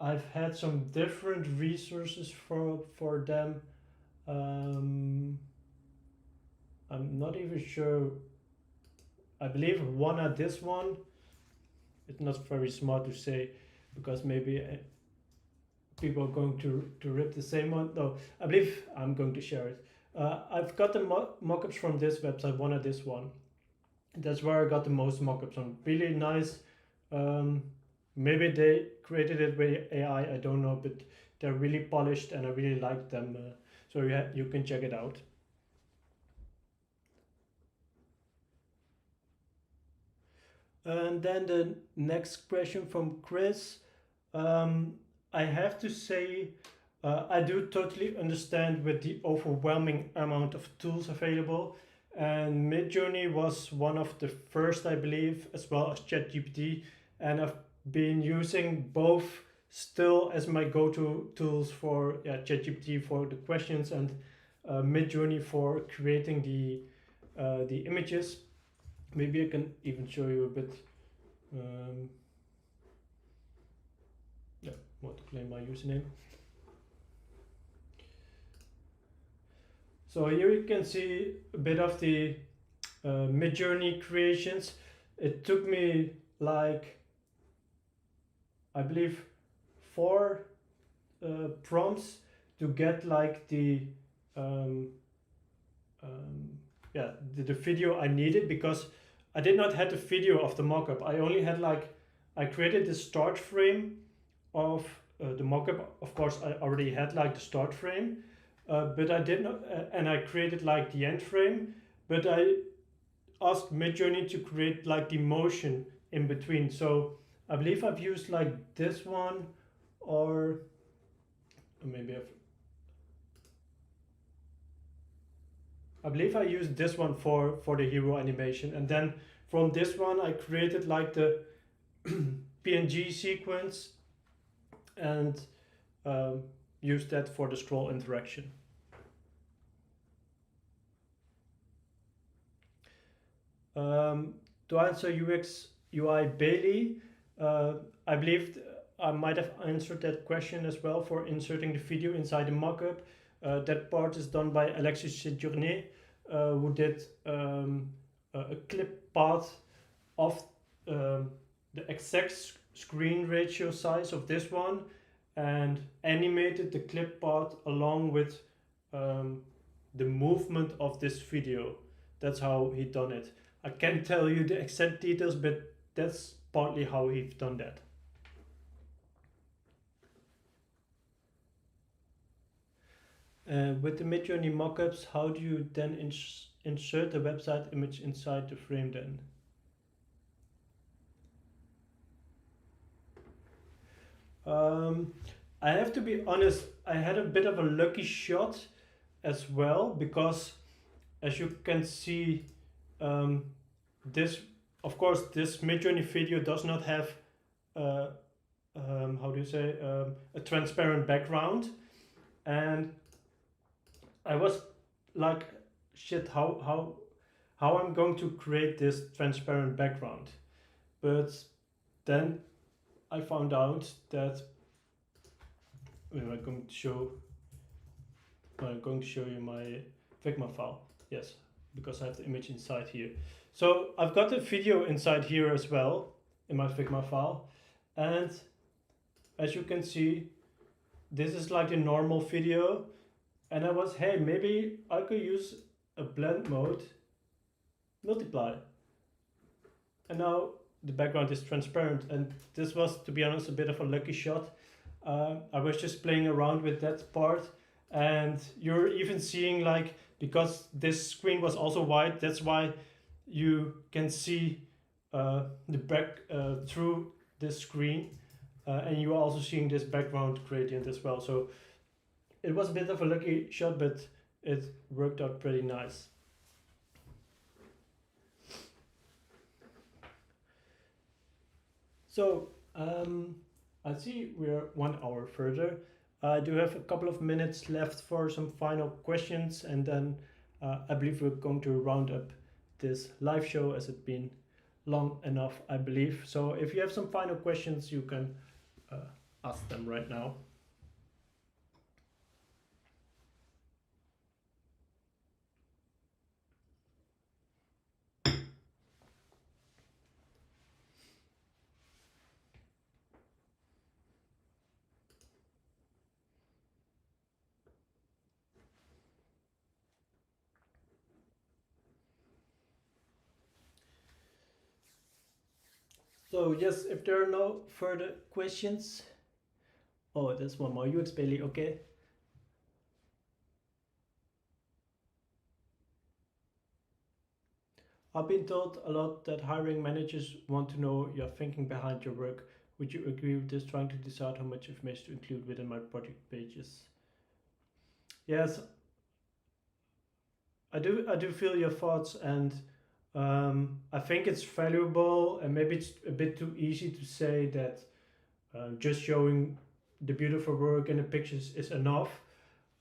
I've had some different resources for them. I'm not even sure. I believe one at this one. It's not very smart to say, because maybe people are going to rip the same one. No, I believe I'm going to share it. I've got the mockups from this website, one at this one. That's where I got the most mockups on. Really nice. Maybe they created it with AI, I don't know, but they're really polished and I really like them. So yeah, you can check it out. And then the next question from Chris. I have to say, I do totally understand with the overwhelming amount of tools available, and Midjourney was one of the first, I believe, as well as ChatGPT, and I've been using both still as my go-to tools for ChatGPT for the questions and Midjourney for creating the images. Maybe I can even show you a bit. Yeah, want to claim my username. So here you can see a bit of the Midjourney creations. It took me like, I believe, 4 prompts to get like the video I needed, because I did not have the video of the mockup. I only had like, I created the start frame of the mockup. Of course, I already had like the start frame, but I did not, and I created like the end frame, but I asked Midjourney to create like the motion in between. So I believe I've used like this one, or maybe I believe I used this one for the hero animation, and then from this one I created like the PNG sequence and used that for the scroll interaction. To answer UX UI Bailey, I believe I might have answered that question as well for inserting the video inside the mockup. That part is done by Alexis Séjourné, who did a clip path of the exact screen ratio size of this one and animated the clip path along with the movement of this video. That's how he done it. I can't tell you the exact details, but that's partly how he's done that. With the Midjourney mockups, how do you then insert the website image inside the frame then? I have to be honest, I had a bit of a lucky shot as well, because as you can see, this, of course, this Midjourney video does not have how do you say, a transparent background, and I was like, shit, how I'm going to create this transparent background. But then I found out that I'm going to show you my Figma file. Yes, because I have the image inside here. So I've got the video inside here as well in my Figma file, and as you can see, this is like a normal video, and I was, hey, maybe I could use a blend mode, multiply, and now the background is transparent. And this was, to be honest, a bit of a lucky shot. I was just playing around with that part, and you're even seeing, like, because this screen was also white, that's why you can see the back through this screen, and you are also seeing this background gradient as well. So it was a bit of a lucky shot, but it worked out pretty nice. So I see we're 1 hour further. I do have a couple of minutes left for some final questions, and then I believe we're going to round up this live show, as it's been long enough, I believe. So if you have some final questions, you can ask them right now. So yes, if there are no further questions. Oh, there's one more. UX Bailey, okay. I've been told a lot that hiring managers want to know your thinking behind your work. Would you agree with this, trying to decide how much information to include within my project pages? Yes, I do feel your thoughts, and I think it's valuable, and maybe it's a bit too easy to say that just showing the beautiful work in the pictures is enough.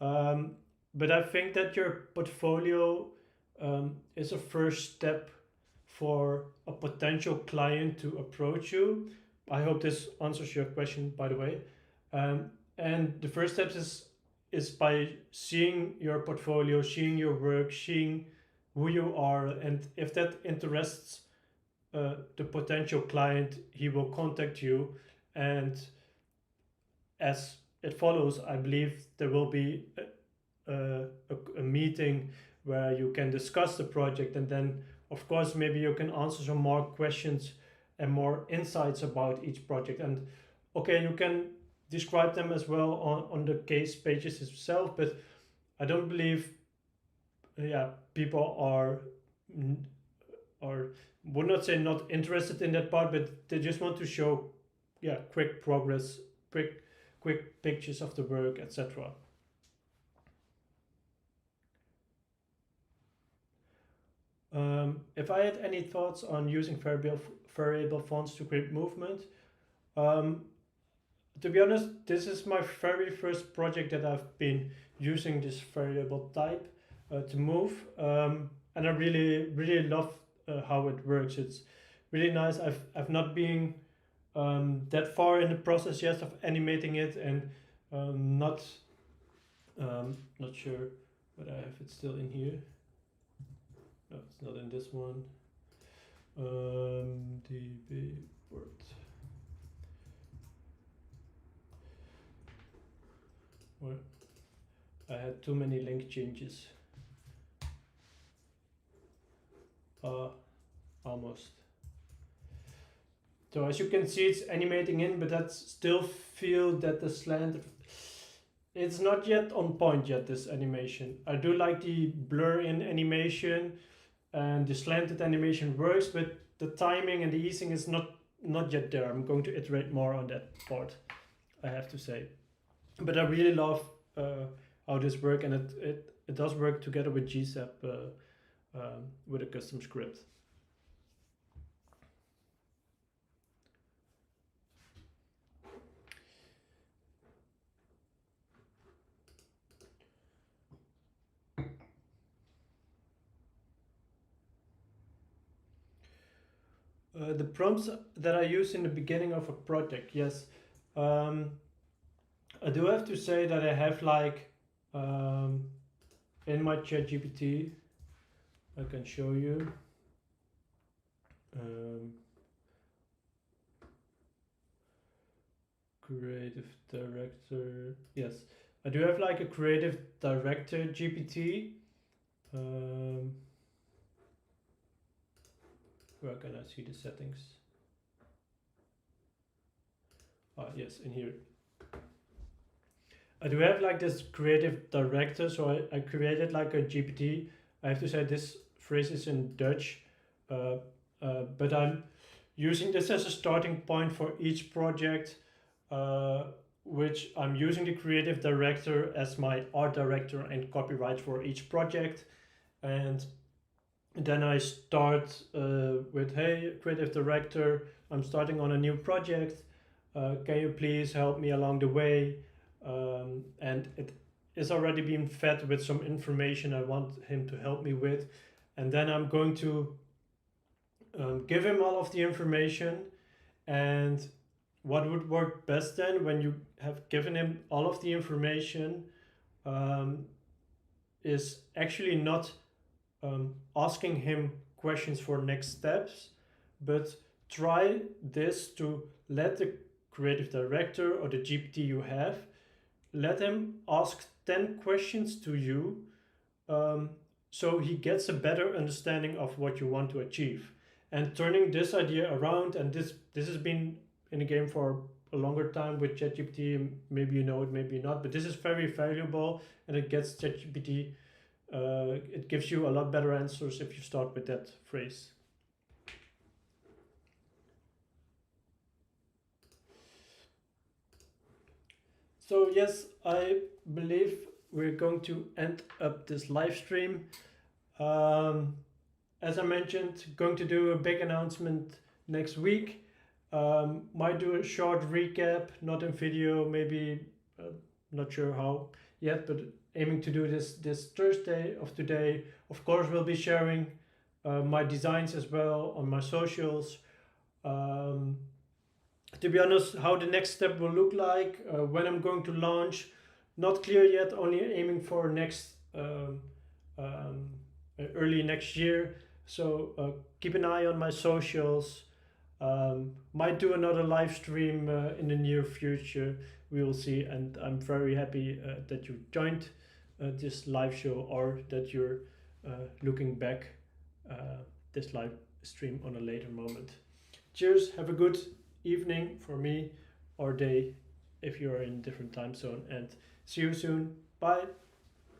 Um, but I think that your portfolio is a first step for a potential client to approach you. I hope this answers your question, by the way. And the first step is by seeing your portfolio, seeing your work, seeing who you are, and if that interests the potential client, he will contact you, and as it follows, I believe there will be a meeting where you can discuss the project, and then of course maybe you can answer some more questions and more insights about each project. And okay, you can describe them as well on the case pages itself, but I don't believe people are or would not say not interested in that part, but they just want to show quick progress, quick pictures of the work, etc. If I had any thoughts on using variable fonts to create movement, to be honest, this is my very first project that I've been using this variable type to move, and I really love how it works. It's really nice. I've not been that far in the process yet of animating it, and not sure whether I have it still in here. No, it's not in this one. DB word. Well, I had too many link changes. Almost. So as you can see, it's animating in, but that still feel that the slant, it's not yet on point yet, this animation. I do like the blur in animation, and the slanted animation works, but the timing and the easing is not yet there. I'm going to iterate more on that part, I have to say. But I really love how this works, and it does work together with GSAP with a custom script. The prompts that I use in the beginning of a project, yes. I do have to say that I have like in my ChatGPT, I can show you. Creative director, yes. I do have like a creative director GPT. Where can I see the settings? Yes, in here. I do have like this creative director, so I created like a GPT. I have to say this phrase is in Dutch, but I'm using this as a starting point for each project, which I'm using the creative director as my art director and copyright for each project. And then I start with, hey, creative director, I'm starting on a new project. Can you please help me along the way? And it is already being fed with some information I want him to help me with. And then I'm going to give him all of the information. And what would work best then, when you have given him all of the information, is actually not asking him questions for next steps, but try this to let the creative director or the GPT you have, let him ask 10 questions to you, so he gets a better understanding of what you want to achieve. And turning this idea around, and this has been in the game for a longer time with ChatGPT, maybe you know it, maybe not, but this is very valuable, and it gets ChatGPT, it gives you a lot better answers if you start with that phrase. So yes, I believe we're going to end up this live stream. As I mentioned, going to do a big announcement next week. Might do a short recap, not in video, maybe not sure how yet, but aiming to do this Thursday of today. Of course, we'll be sharing my designs as well on my socials. To be honest, how the next step will look like, when I'm going to launch, not clear yet, only aiming for next early next year. So keep an eye on my socials. Might do another live stream in the near future. We will see, and I'm very happy that you joined this live show, or that you're looking back this live stream on a later moment. Cheers, have a good evening for me, or day if you're in different time zone, and see you soon. Bye.